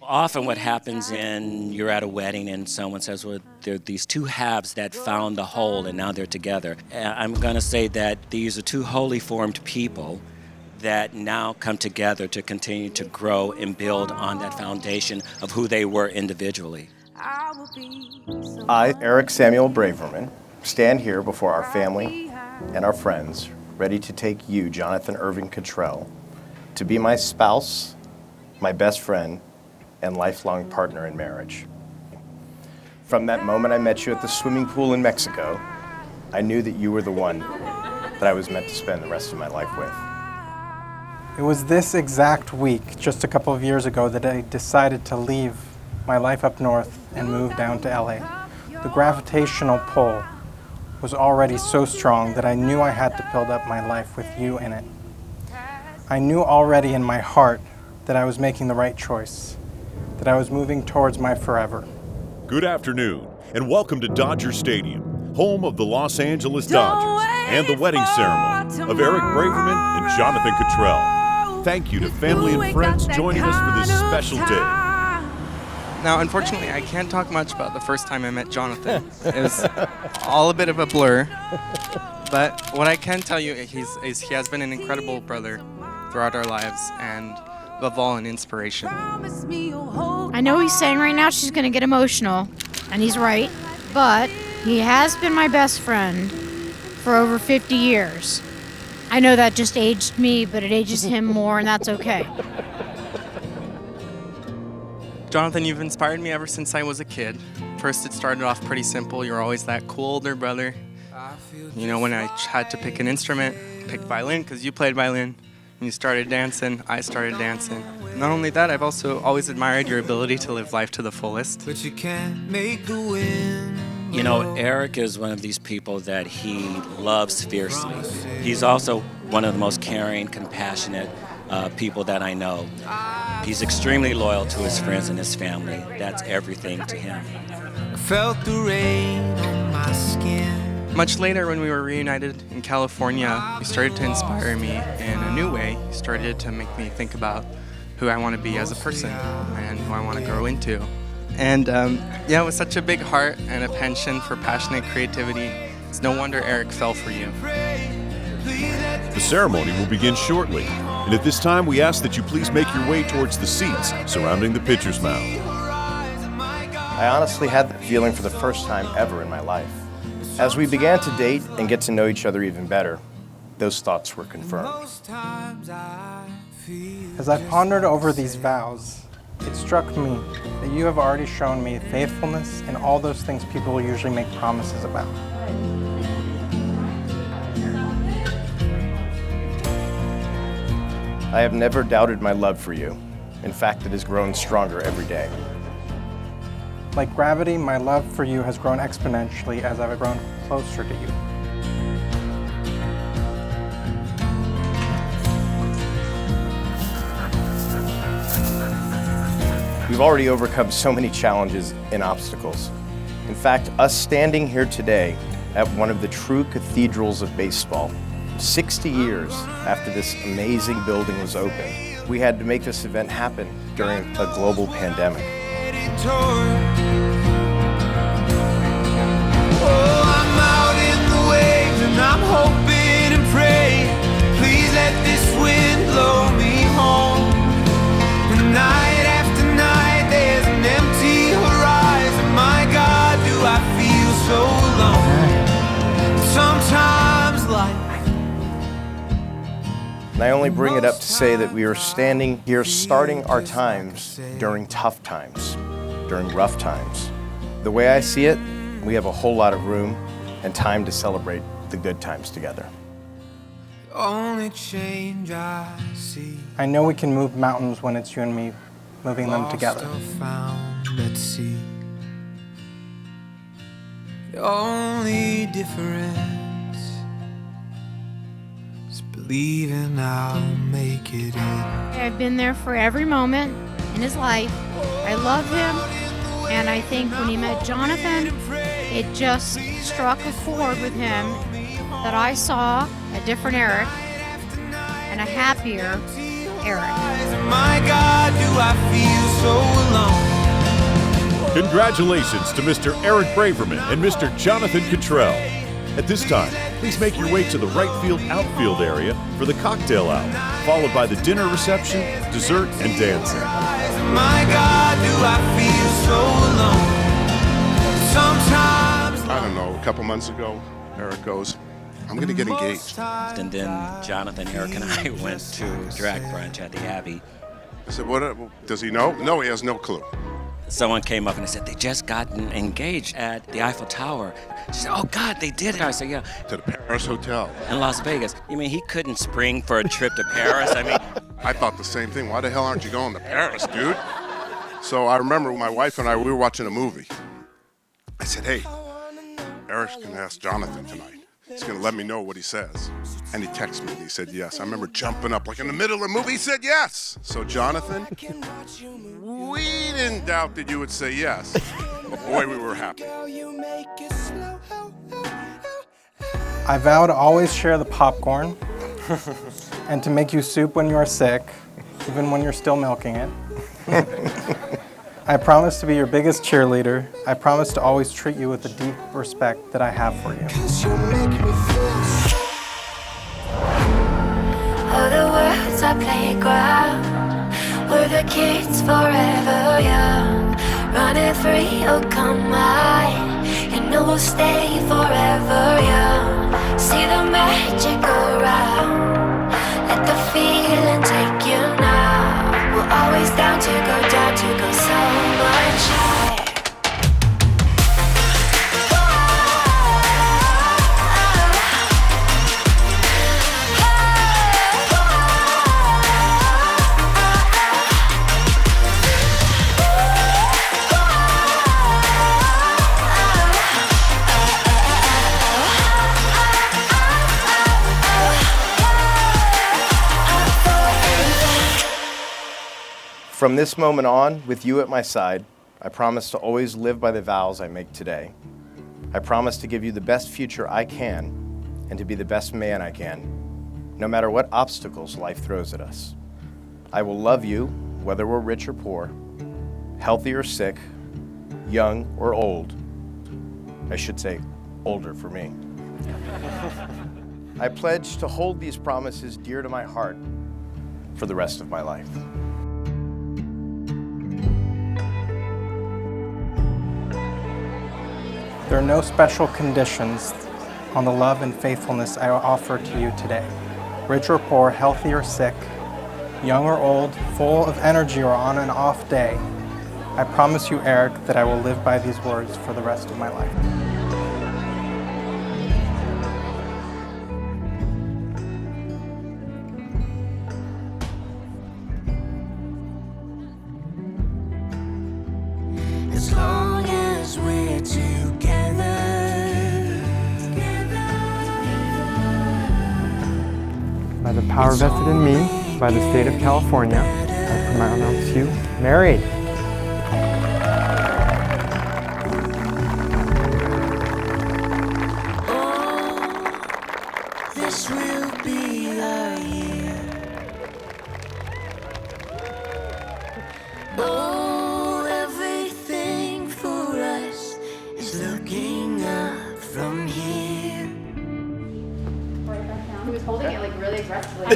Often what happens you're at a wedding and someone says, well, there are these two halves that found the whole and now they're together. I'm going to say that these are two wholly formed people that now come together to continue to grow and build on that foundation of who they were individually. I, Erik Samuel Braverman, stand here before our family and our friends, ready to take you, Jonathan Irving Cottrell, to be my spouse, my best friend, and lifelong partner in marriage. From that moment I met you at the swimming pool in Mexico, I knew that you were the one that I was meant to spend the rest of my life with. It was this exact week, just a couple of years ago, that I decided to leave my life up north and move down to LA. The gravitational pull was already so strong that I knew I had to build up my life with you in it. I knew already in my heart that I was making the right choice, that I was moving towards my forever. Good afternoon, and welcome to Dodger Stadium, home of the Los Angeles Dodgers, and the wedding ceremony of Erik Braverman and Jonathan Cottrell. Thank you to family and friends joining us for this special day. Now, unfortunately, I can't talk much about the first time I met Jonathan. It was all a bit of a blur, but what I can tell you is he has been an incredible brother throughout our lives, and above all, an inspiration. I know he's saying right now she's going to get emotional, and he's right, but he has been my best friend for over 50 years. I know that just aged me, but it ages him more, and that's okay. Jonathan, you've inspired me ever since I was a kid. First, it started off pretty simple. You're always that cool older brother. You know, when I had to pick an instrument, pick violin, because you played violin. When you started dancing, I started dancing. Not only that, I've also always admired your ability to live life to the fullest. But you can't make the wind. You know, Erik is one of these people that he loves fiercely. He's also one of the most caring, compassionate people that I know. He's extremely loyal to his friends and his family. That's everything to him. I felt the rain on my skin. Much later, when we were reunited in California, he started to inspire me in a new way. He started to make me think about who I want to be as a person and who I want to grow into. And yeah, with such a big heart and a penchant for passionate creativity, it's no wonder Erik fell for you. The ceremony will begin shortly, and at this time we ask that you please make your way towards the seats surrounding the pitcher's mound. I honestly had that feeling for the first time ever in my life. As we began to date and get to know each other even better, those thoughts were confirmed. As I pondered over these vows, it struck me that you have already shown me faithfulness in all those things people usually make promises about. I have never doubted my love for you. In fact, it has grown stronger every day. Like gravity, my love for you has grown exponentially as I've grown closer to you. We've already overcome so many challenges and obstacles. In fact, us standing here today at one of the true cathedrals of baseball, 60 years after this amazing building was opened, we had to make this event happen during a global pandemic. I'm hoping and praying, please let this wind blow me home. And night after night, there's an empty horizon. My God, do I feel so alone? Sometimes life. And I only bring it up to say that we are standing here starting our times during tough times, during rough times. The way I see it, we have a whole lot of room and time to celebrate the good times together. Only change I see. I know we can move mountains when it's you and me moving them together. Found at sea. The only difference is believing I'll make it in. I've been there for every moment in his life. I love him, and I think when he met Jonathan, it just struck a chord with him that I saw a different Erik and a happier Erik. My God, do I feel so alone. Congratulations to Mr. Erik Braverman and Mr. Jonathan Cottrell. At this time, please make your way to the right field outfield area for the cocktail hour, followed by the dinner reception, dessert, and dancing. My God, do I feel so alone. Sometimes I don't know, a couple months ago, Erik goes, I'm going to get engaged. And then Jonathan, Erik, and I went to drag brunch at the Abbey. I said, what, does he know? No, he has no clue. Someone came up and said, they just gotten engaged at the Eiffel Tower. She said, oh God, they did it. I said, yeah. To the Paris Hotel. In Las Vegas. You mean he couldn't spring for a trip to Paris? I mean, I thought the same thing. Why the hell aren't you going to Paris, dude? So I remember my wife and I, we were watching a movie. I said, hey, Erik's going to ask Jonathan tonight. He's going to let me know what he says. And he texted me and he said yes. I remember jumping up like in the middle of the movie, he said yes. So Jonathan, we didn't doubt that you would say yes. But boy, we were happy. I vow to always share the popcorn and to make you soup when you are sick, even when you're still milking it. I promise to be your biggest cheerleader. I promise to always treat you with the deep respect that I have for you. Oh, the world's our playground. We're the kids forever young. Running free, oh come on. You know we'll stay forever young. See the magic around. Let the feeling take you now. We're always down to go so much higher. From this moment on, with you at my side, I promise to always live by the vows I make today. I promise to give you the best future I can and to be the best man I can, no matter what obstacles life throws at us. I will love you, whether we're rich or poor, healthy or sick, young or old. I should say, older for me. I pledge to hold these promises dear to my heart for the rest of my life. There are no special conditions on the love and faithfulness I offer to you today. Rich or poor, healthy or sick, young or old, full of energy or on an off day, I promise you, Erik, that I will live by these words for the rest of my life. As long as we're together. By the power vested in me by the state of California, I pronounce you married. This will be our year. Oh, everything for us is looking up from here. He was holding it like really aggressively.